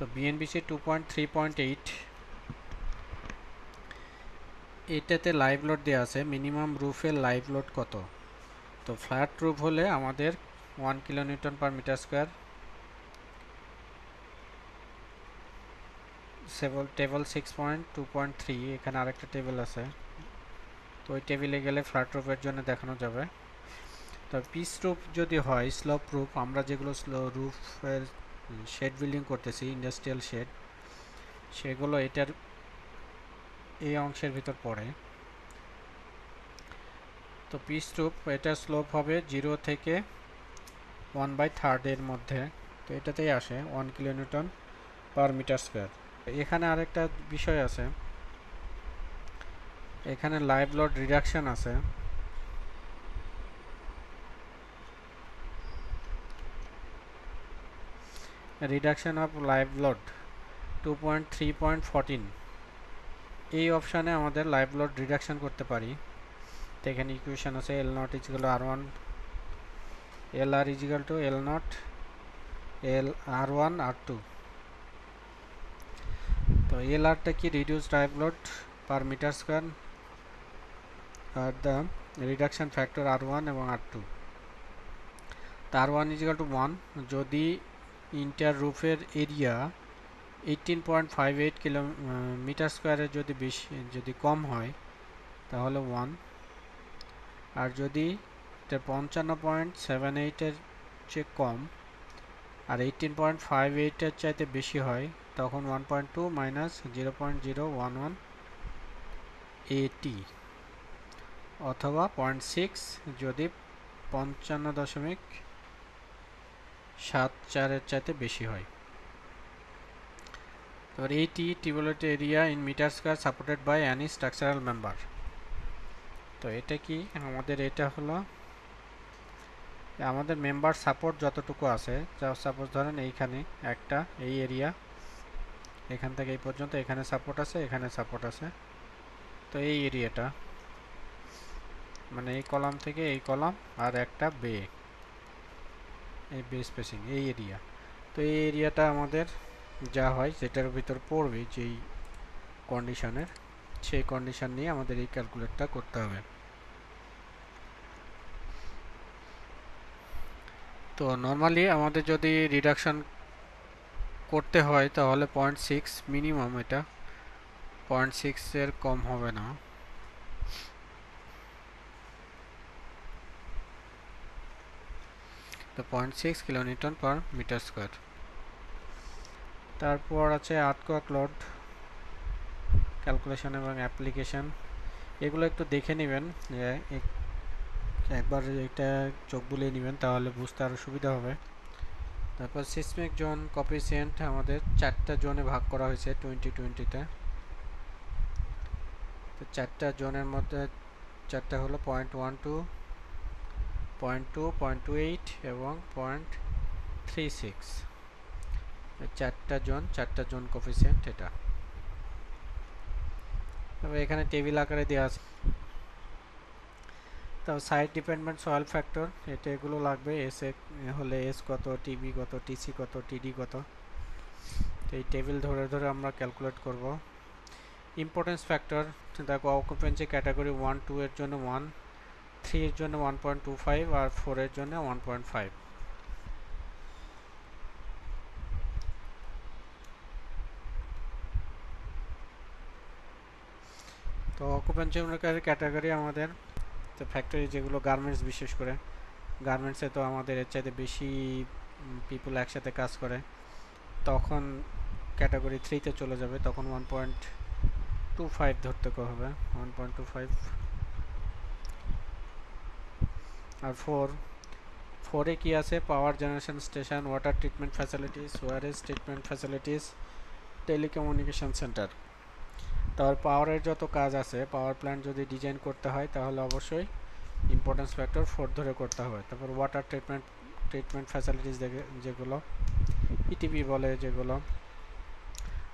তো বিএনবিসি 2.3.8 এটাতে live load দেওয়া আছে। মিনিমাম রুফের লাইভ লোড কত? তো ফ্ল্যাট রুফ হলে আমাদের 1 kilonewton per metre square. Table 6.2.3 এখানে আরেকটা টেবিল আছে, তো ওই টেবিলে গেলে ফ্ল্যাট রুফের জন্য দেখানো যাবে। তো পিস রুফ যদি হয়, স্লোপ রুফ, আমরা যেগুলো রুফের শেড বিল্ডিং করতেছি, ইন্ডাস্ট্রিয়াল শেড, সেগুলো এটার এই অংশের ভিতর পড়ে। তো পিস রুফ এটা স্লোপ হবে 0 থেকে 1/3 এর মধ্যে। তো এটাতেই আসে 1 কিলোনিউটন পার মিটার স্কোয়ার। এখানে আরেকটা বিষয় আছে, এখানে লাইভ লোড রিডাকশন আছে। রিডাকশন অফ লাইভ লোড 2.3.14 এই অপশানে আমাদের লাইভ লোড রিডাকশন করতে পারি। তো এখানে ইকুয়েশন আছে L not is equal R1, LR is equal to L not L R1 R2। তো LRটা কি? Reduced live load per metre square আর দ্য রিডাকশন ফ্যাক্টর R1 এবং R2। তো R1 ইজ ইকুয়াল টু 1 যদি ইন্টার রুফের এরিয়া 18.58 কিলোমিটার স্কোয়ারের যদি কম হয় তাহলে 1, আর যদি 55.78 এর চেয়ে কম আর 18.58 এর চাইতে বেশি হয় তখন 1.2 মাইনাস 0.011 AT অথবা 0.6 যদি 55.74 এর চাইতে বেশি হয়। এবার AT টিউবওয়েল area in metre square supported by any structural member. তো এটা কি? আমাদের এটা হলো আমাদের মেম্বার সাপোর্ট যতটুকু আছে, সাপোজ ধরেন এইখানে একটা এই এরিয়া, এখান থেকে এই পর্যন্ত এখানে সাপোর্ট আছে, এখানে সাপোর্ট আছে। তো এই এরিয়াটা মানে এই কলাম থেকে এই কলাম আর একটা এই বে স্পেসিং, এই এরিয়া। তো এই এরিয়াটা আমাদের যা হয় যেটার ভিতর পড়বে যেই কন্ডিশনের, সেই কন্ডিশন নিয়ে আমাদের এই ক্যালকুলেটটা করতে হবে। তো নর্মালি আমাদের যদি রিডাকশন করতে হয় তাহলে 0.6 মিনিমাম, এটা 0.6 এর কম হবে না। তো 0.6 কিলোনিউটন পার মিটার স্কোয়ার। তারপর আছে আর্থকোয়াক লোড ক্যালকুলেশন এবং অ্যাপ্লিকেশন, এগুলো একটু দেখে নেবেন, একবার এটা চোখ বুলিয়ে নেবেন তাহলে বুঝতে আরও সুবিধা হবে। তারপর সিসমিক জোন কোএফিসিয়েন্ট আমাদের 4টা জোনে ভাগ করা হয়েছে 2020-তে। তো 4টা জোনের মধ্যে 4টা হলো 0.12, 0.2, 0.28 এবং 0.36। 4টা জোন কোএফিসিয়েন্ট এটা। তবে এখানে টেবিল আকারে দেওয়া আছে। তো সাইট ডিপেন্ডেন্ট সয়েল ফ্যাক্টর, এটা এগুলো লাগবে। এস হলে এস কত, টিবি কত, টিসি কত, টিডি কত, তো এই টেবিল ধরে ধরে আমরা ক্যালকুলেট করব। ইম্পর্টেন্স ফ্যাক্টর দেখো, অকুপেন্সি ক্যাটাগরি 1, 2 এর জন্য 1, 3 এর জন্য 1.25 আর 4 এর জন্য 1.5। তো অকুপেন্সি ক্যাটাগরি আমাদের, তো ফ্যাক্টরি যেগুলো গার্মেন্টস, বিশেষ করে গার্মেন্টসে তো আমাদের এর চাইতে বেশি পিপল একসাথে কাজ করে, তখন ক্যাটাগরি 3-তে চলে যাবে, তখন 1.25 ধরতে হবে, 1.25। আর 4-এ কি আছে? Power generation station, water treatment facilities, ওয়ারেজ ট্রিটমেন্ট ফ্যাসিলিটিস, টেলিকমিউনিকেশন সেন্টার। তারপর পাওয়ারের যত কাজ আছে, পাওয়ার প্ল্যান্ট যদি ডিজাইন করতে হয় তাহলে অবশ্যই ইম্পর্টেন্স ফ্যাক্টর 4 ধরে করতে হবে। তারপর ওয়াটার ট্রিটমেন্ট ফ্যাসিলিটিস যেগুলো ইটিপি বলে যেগুলো,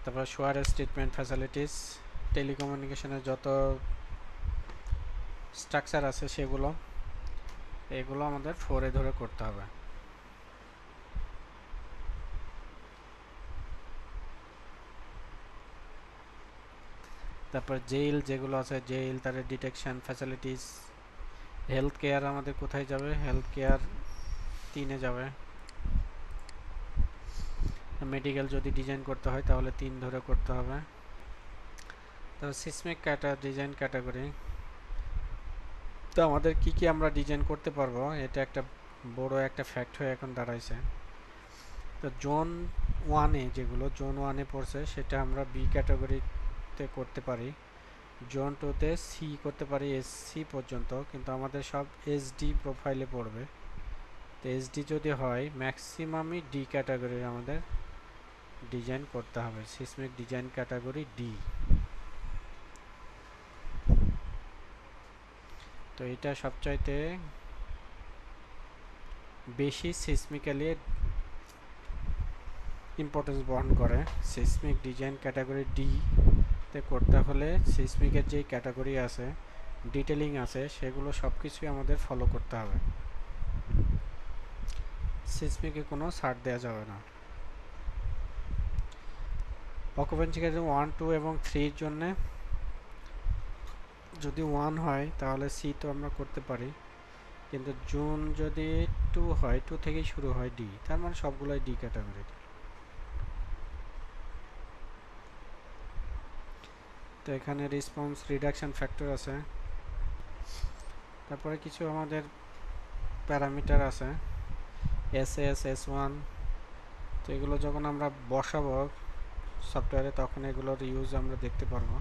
তারপর সোয়ারেজ ট্রিটমেন্ট ফ্যাসিলিটিস, টেলিকমিউনিকেশনের যত স্ট্রাকচার আছে সেগুলো, এগুলো আমাদের 4-এ ধরে করতে হবে। তারপর জেল যেগুলো আছে, জেল, তার ডিটেকশন ফ্যাসিলিটিস। হেলথ কেয়ার আমাদের কোথায় যাবে? হেলথ কেয়ার 3-এ যাবে। মেডিকেল যদি ডিজাইন করতে হয় তাহলে 3 ধরে করতে হবে। তো সিসমিক ডিজাইন ক্যাটাগরি, তো আমাদের কি কি আমরা ডিজাইন করতে পারবো, এটা একটা বড় একটা ফ্যাক্ট হয়ে এখন দাঁড়াইছে। তো জোন 1-এ যেগুলো জোন 1-এ পড়ছে সেটা আমরা বি ক্যাটাগরিতে করতে পারি। জোন 2-তে সি করতে পারি, এসসি পর্যন্ত, কিন্তু আমাদের সব এসডি প্রোফাইলে পড়বে। তো এসডি যদি হয় ম্যাক্সিমামই ডি ক্যাটাগরির আমাদের ডিজাইন করতে হবে, সিসমিক ডিজাইন ক্যাটাগরি ডি। তো এটা সবচাইতে বেশি সিসমিক্যালি ইম্পর্টেন্স বহন করে। সিসমিক ডিজাইন ক্যাটাগরি ডি তে করতে হলে সিসমিকের যেই ক্যাটাগরি আছে, ডিটেলিং আছে, সেগুলো সব কিছুই আমাদের ফলো করতে হবে। সিসমিকে কোনো ছাড় দেওয়া যাবে না। অকুপেন্সি ক্যাটাগরি 1, 2 এবং 3-র জন্য যদি 1 হয় তাহলে সি তো আমরা করতে পারি, কিন্তু জুন যদি 2 হয়, 2 থেকেই শুরু হয় ডি, তার মানে সবগুলোই ডি ক্যাটাগরি। তো এখানে রেসপন্স রিডাকশন ফ্যাক্টর আছে, তারপরে কিছু আমাদের প্যারামিটার আছে, এস S1। তো এগুলো যখন আমরা বসাবো সফটওয়্যারে তখন এগুলোর ইউজ আমরা দেখতে পারবো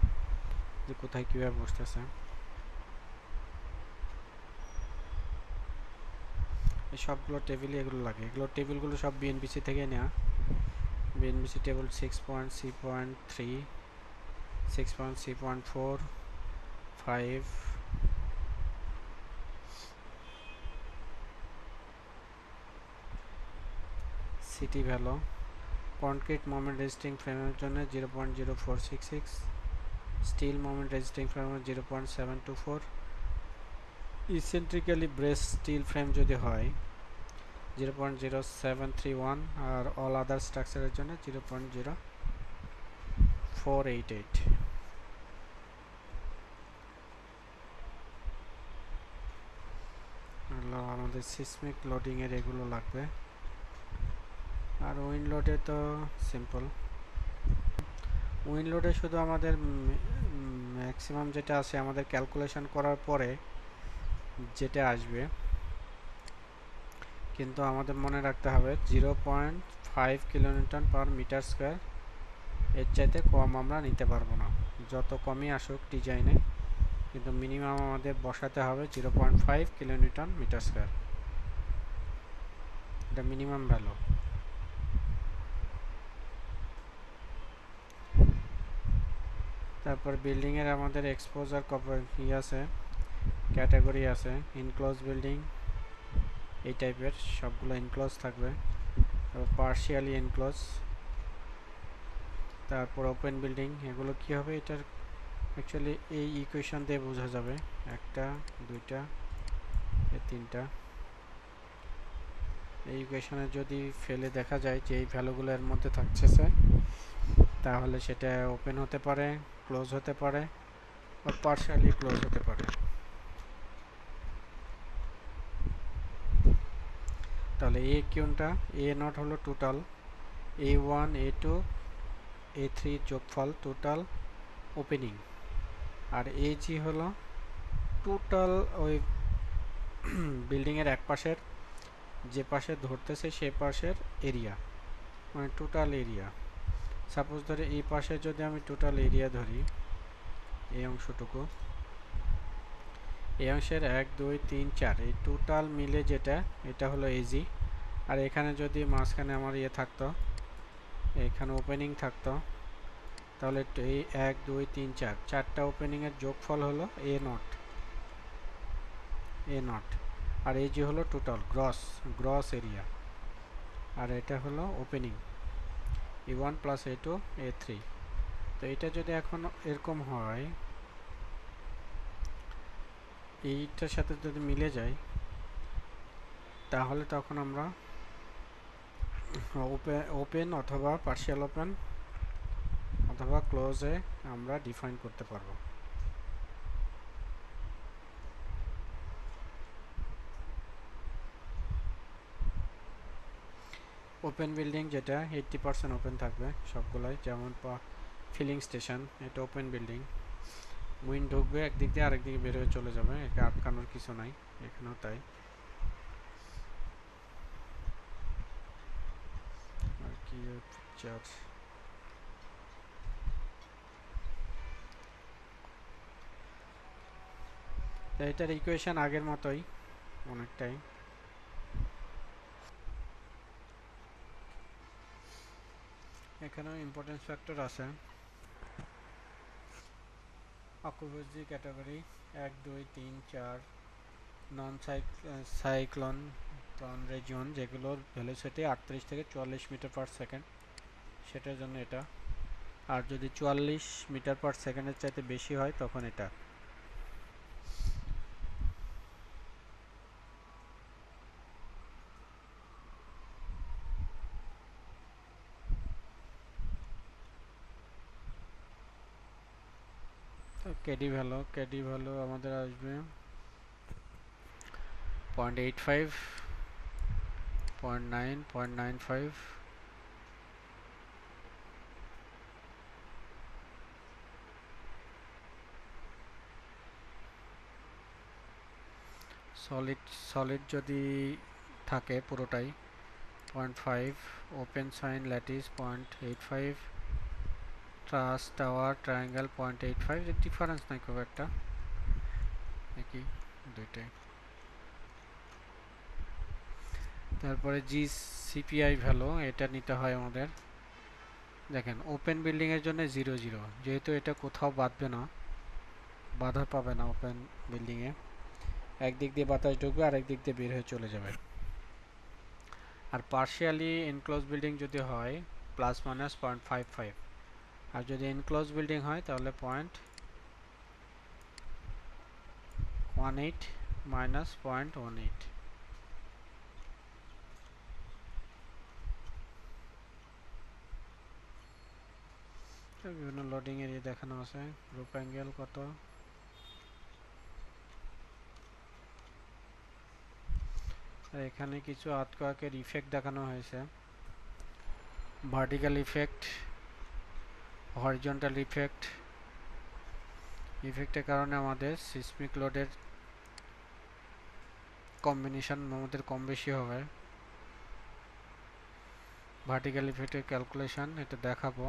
যে কোথায় কীভাবে বসতেছে। এই সবগুলো টেবিলে এগুলো লাগে, এগুলো টেবিলগুলো সব বিএনপিসি থেকে নেওয়া। BNPC table 6.C.3, 6.C.4, 5, city value, concrete moment resisting ফ্রেমের জন্য 0.0466, স্টিল মোমেন্ট রেজিস্টিং ফ্রেমের 0.724, ইসেন্ট্রিক্যালি ব্রেস স্টিল ফ্রেম যদি হয় 0.0731, আর অল আদার স্ট্রাকচারের জন্য 0.0488। আমাদের সিসমিক লোডিংয়ের এগুলো লাগবে। আর উইন্ড লোডে তো সিম্পল, উইন্ড লোডে শুধু আমাদের ম্যাক্সিমাম যেটা আছে আমাদের ক্যালকুলেশন করার পরে যেটা আসবে, কিন্তু আমাদের মনে রাখতে হবে 0.5 কিলোনিউটন পার মিটার স্কোয়ার, এর চাইতে কম আমরা নিতে পারবো না, যত কমই আসুক ডিজাইনে, কিন্তু মিনিমাম আমাদের বসাতে হবে 0.5 কিলোনিউটন মিটার স্কোয়ার, এটা মিনিমাম ভ্যালু। তারপর বিল্ডিংয়ের আমাদের এক্সপোজার আছে, ক্যাটাগরি আছে, ইনক্লোজ বিল্ডিং, এই টাইপের সবগুলো ইনক্লোজ থাকবে, তারপর পার্শিয়ালি ইনক্লোজ, তারপর ওপেন বিল্ডিং। এগুলো কি হবে, এটার অ্যাকচুয়ালি এই ইকুয়েশন দিয়ে বোঝা যাবে, 1টা 2টা 3টা। এই ইকুয়েশনে যদি ফেলে দেখা যায় যে এই ভ্যালুগুলো এর মধ্যে থাকছে, তাহলে সেটা ওপেন হতে পারে, ক্লোজ হতে পারে, বা পার্শিয়ালি ক্লোজ হতে পারে। তাহলে এ কোনটা, এ নট হলো টোটাল, A1 A2 A3 যোগফল টোটাল ওপেনিং, আর AG হলো টোটাল ওই বিল্ডিংয়ের এক পাশের, যে পাশে ধরতেছে সে পাশের এরিয়া, মানে টোটাল এরিয়া। সাপোজ ধরে এই পাশে যদি আমি টোটাল এরিয়া ধরি, এই অংশটুকু, এই অংশের 1 2 3 4 এই টোটাল মিলে যেটা, এটা হলো এজি। আর এখানে যদি মাঝখানে আমার ইয়ে থাকতো, এখানে ওপেনিং থাকতো, তাহলে এই 1 2 3 4 চারটা ওপেনিংয়ের যোগফল হলো এ নট, আর এজি হলো টোটাল গ্রস এরিয়া, আর এটা হলো opening E1 plus A2 A3। তো এটা যদি এখন এরকম হয়, এইটার সাথে যদি মিলে যায়, তাহলে তখন আমরা ওপেন অথবা পার্শিয়াল ওপেন অথবা ক্লোজে আমরা ডিফাইন করতে পারবো। ওপেন বিল্ডিং যেটা 80% ওপেন থাকবে সবগুলাই, যেমন ফিলিং স্টেশন, এটা ওপেন বিল্ডিং। উইন্ড ঢুকবে একদিক দিয়ে, আরেক দিকে বের হয়ে চলে যাবে, একে আটকানোর কিছু নাই, এখানেও তাই। আর কি পিকচার, এটার ইকুয়েশন আগের মতোই অনেকটাই। এখানেও ইম্পর্টেন্স ফ্যাক্টর আছে। অকুপেন্সি ক্যাটাগরি 1 2 3 4, নন সাইক্লোন প্রন রিজিয়ন যেগুলোর ভেলোসিটি 38 থেকে 44 মিটার পার সেকেন্ড, সেটার জন্য এটা। আর যদি 44 মিটার পার সেকেন্ডের চাইতে বেশি হয় তখন এটা। তো কেডি ভ্যালু আমাদের আসবে 0.85, 0.9, 0.95। সলিড যদি থাকে পুরোটাই 0.5, open sign lattice 0.85, truss tower triangle 0.85, এর ডিফারেন্স নাই খুব একটা, একই দুইটাই। তারপরে সিপিআই ভ্যালু, এটা নিতে হয় আমাদের। দেখেন ওপেন বিল্ডিং এর জন্য 0 0, যেহেতু এটা কোথাও বাঁধবে না, বাধা পাবে না ওপেন বিল্ডিং এ, একদিক দিয়ে বাতাস ঢুকবে আর একদিক দিয়ে বের হয়ে চলে যাবে। আর পার্শিয়ালি এনক্লোজ বিল্ডিং যদি হয় প্লাস মাইনাস 0.55, আর যদি এনক্লোজ বিল্ডিং হয় তাহলে 0.18 মাইনাস 0.18। বিভিন্ন লোডিং এরিয়া দেখানো আছে, গ্রুপ অ্যাঙ্গেল কত। আর এখানে কিছু আর্থকোয়াকের ইফেক্ট দেখানো হয়েছে, ভার্টিক্যাল ইফেক্ট, হরিজন্টাল ইফেক্ট। ইফেক্টের কারণে আমাদের সিসমিক লোডের কম্বিনেশন আমাদের কম বেশি হবে। ভার্টিক্যাল ইফেক্টের ক্যালকুলেশন এটা দেখাবো।